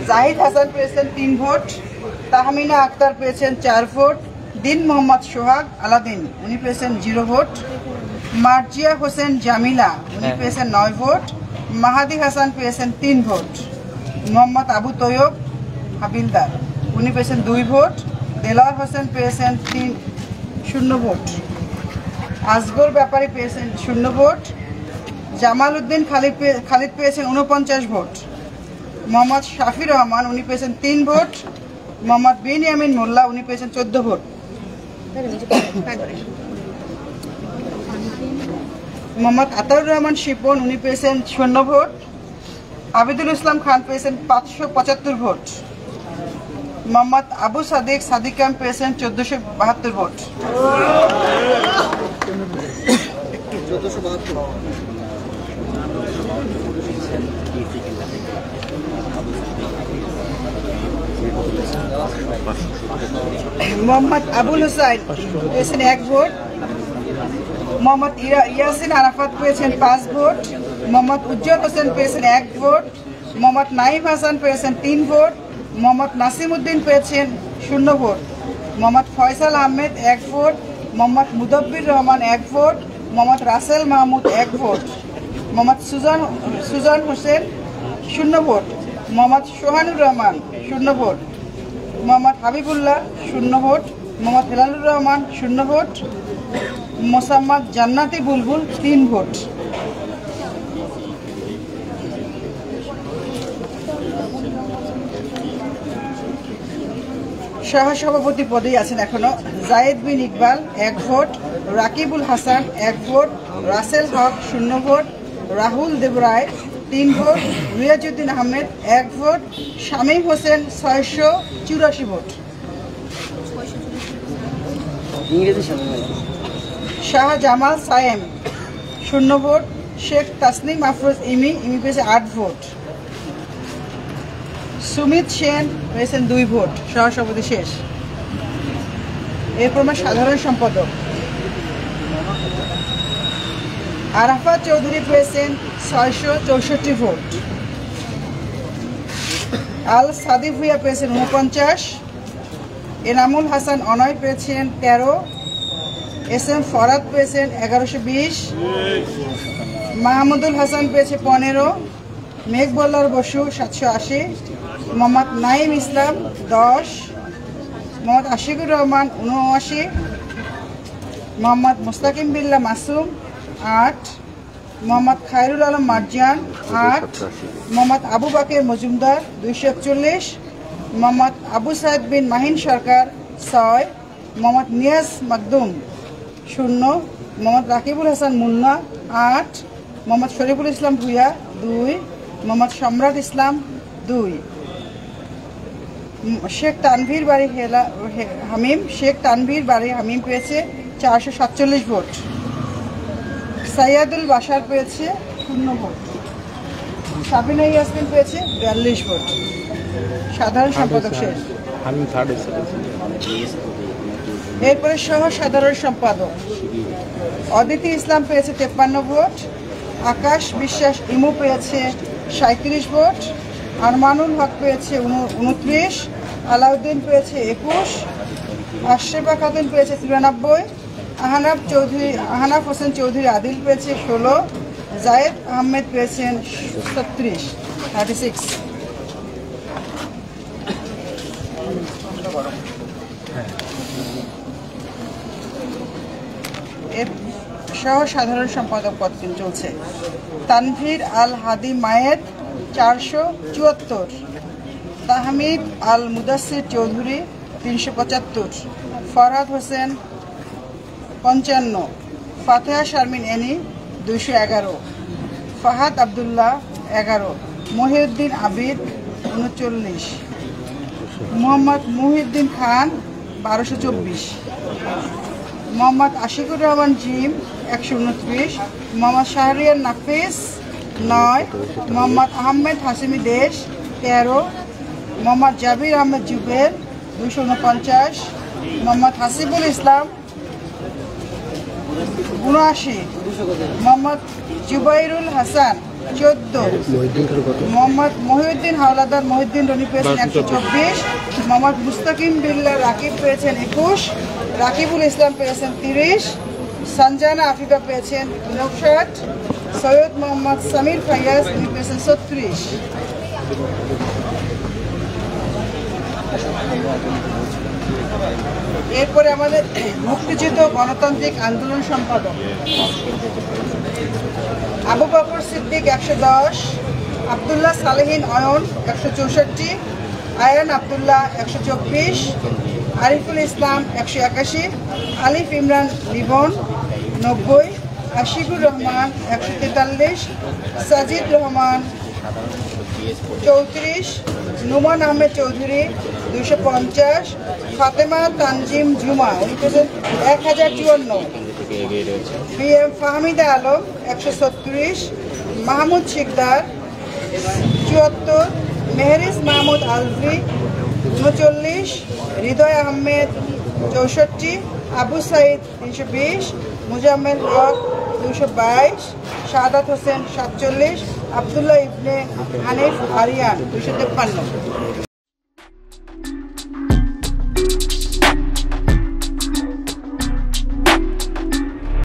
জাহিদ হাসান পেয়েছেন 3 ভোট, তাহমিনা আক্তার পেয়েছেন 4 ভোট, দিন মোহাম্মদ সোহাগ আলাদিন উনি পেয়েছেন 0 ভোট, মার্জিয়া হোসেন জামিলা উনি পেয়েছেন 9 ভোট, মাহাদি হাসান পেয়েছেন 3 ভোট, মোহাম্মদ আবু তৈয়ব হাবিলদার উনি পেয়েছেন 2 ভোট, দেলাওয়ার হোসেন পেয়েছেন 0 ভোট, আসগর ব্যাপারী পেয়েছেন 0 ভোট, জামাল উদ্দিন খালিদ পেয়েছেন 49 ভোট, মোহাম্মদ শাফি রহমান উনি পেয়েছেন 3 ভোট, মোহাম্মদ বিনিয়ামিন মোল্লা উনি পেয়েছেন 14 ভোট, মোহাম্মদ আতাউর রহমান শিপন উনি পেয়েছেন 0 ভোট, আবিদুল ইসলাম খান পেয়েছেন 575 ভোট, মোহাম্মদ আবু সাদিকাম পেয়েছেন 1472 ভোট। মোহাম্মদ আবুল হুসাইন পেয়েছেন 1 ভোট, মোহাম্মদ ইয়াসিন আরাফাত পেয়েছেন 5 ভোট, মোহাম্মদ উজ্জ্বল হোসেন পেয়েছেন 1 ভোট, মোহাম্মদ নাইম হাসান পেয়েছেন 3 ভোট, মোহাম্মদ নাসিম উদ্দিন পেয়েছেন 0 vote, Mohammad Faisal Ahmed 1 vote, Mohammad Mudabbir Rahman 1 vote, Mohammad Rasel Mahmud 1 vote, Mohammad Sujan Hossain 0 vote, Mohammad Sohanur Rahman 0 vote, Mohammad Habibullah 0 vote, Mohammad Helalur Rahman 0 vote, Mosammat Jannati Bulbul 3 vote. সহসভাপতি পদেই আছেন এখনো Zayed Bin Iqbal 1 vote, Rakibul Hasan 1 vote, Rasel Haque 0 vote, Rahul Debroy 3 vote, Riazuddin Ahmed 1 vote, Shamim Hossain 684 vote, Shah Jamal Sayem 0 vote, Sheikh Tasnim Afroz ইমি পেয়েছে 8 ভোট, সুমিত সেন পেয়েছেন 2 ভোট। সহসভাপতি শেষ। এরপর সাধারণ সম্পাদক আরাফাত চৌধুরী পেয়েছেন 664 ভোট, আল সাদিক ভুইয়া পেয়েছেন 49, এনামুল হাসান অনয় পেয়েছেন 13, এস.এম. ফরাদ পেয়েছেন 1120, মাহমুদুল হাসান পেয়েছে 15, মেঘবল্লার বসু 780, মোহাম্মদ নাইম ইসলাম 10, মোহাম্মদ আশিকুর রহমান 79, মোহাম্মদ মুস্তাকিম বিল্লাহ মাসুম 8, মোহাম্মদ খায়রুল আলম মার্জিয়ান 8, মোহাম্মদ আবু বাকের মজুমদার 241, মোহাম্মদ আবু সাইদ বিন মাহিন সরকার 6, মোহাম্মদ নিয়াজ মাকদুম 0, মোহাম্মদ রাকিবুল হাসান মুন্না 8, মোহাম্মদ শরীফুল ইসলাম ভুইয়া 2, মোহাম্মদ সম্রাট ইসলাম 2, শেখ তানভীর বাড়ি হামিম পেয়েছে 447 ভোট, সাইয়াদুল বাশার পেয়েছে 0 ভোট, সাবিনা ইয়াসমিন পেয়েছে 42 ভোট। সাধারণ সম্পাদক শেষ। এরপরে সহ সাধারণ সম্পাদক অদিতি ইসলাম পেয়েছে 53 ভোট, আকাশ বিশ্বাস ইমু পেয়েছে 37 ভোট, আরমানুল হক পেয়েছে 29, আলাউদ্দিন পেয়েছে 21, আশরাফা খাতুন পেয়েছে 93, আহনাফ হোসেন চৌধুরী আদিল পেয়েছে 16, জায়েদ আহমেদ পেয়েছেন 36। এর সহ সাধারণ সম্পাদক পদ চলছে তানভীর আল হাদি মায়েদ 474, তাহমিদ আল মুদাসির চৌধুরী 375, ফরহাদ হোসেন 55, ফাতেহা শারমিন এনি 211, ফাহাদ আবদুল্লাহ 11, মহিউদ্দিন আবিদ 39, মোহাম্মদ মুহিউদ্দিন খান 1224, মোহাম্মদ আশিকুর রহমান জিম 129, মোহাম্মদ শাহরিয়ার নাফিস 9, মোহাম্মদ আহমেদ হাসিমি দেশ 13, মোহাম্মদ জাবির আহমেদ জুবেল 249, মোহাম্মদ হাসিবুল ইসলাম 79, মোহাম্মদ জুবাইরুল হাসান 14। মোহাম্মদ মহিউদ্দিন হাওলাদার মহিউদ্দিন রনি পেয়েছেন 124। মোহাম্মদ মুস্তাকিম বিল্লাহ রাকিব পেয়েছেন 21। রাকিবুল ইসলাম পেয়েছেন 30। সঞ্জানা আফিফা পেয়েছেন 59। সৈয়দ মোহাম্মদ সামির ফাইয়াজ তিনি পেয়েছেন 36। এরপরে আমাদের মুক্তিযুদ্ধ গণতান্ত্রিক আন্দোলন সম্পাদক আবু বকর সিদ্দিক 110, আবদুল্লাহ সালেহিন অয়ন 164, আয়ান আবদুল্লাহ 124, আরিফুল ইসলাম 181, আলিফ ইমরান লিবন 90, আশিকুর রহমান 143, সাজিদ রহমান 34, নুমান আহমেদ চৌধুরী 250, ফাতেমা তানজিম জুমা 1054, PM ফাহমিদা আলম 136, মাহমুদ শিকদার 74, মেহরিস মাহমুদ আলভি 39, হৃদয় আহমেদ 64, আবু সাইদ 320, মুজাম্মেল হক 222, শাহাদাত হোসেন 47, আবদুল্লাহ ইবনে হানিফ আরিয়ান 253।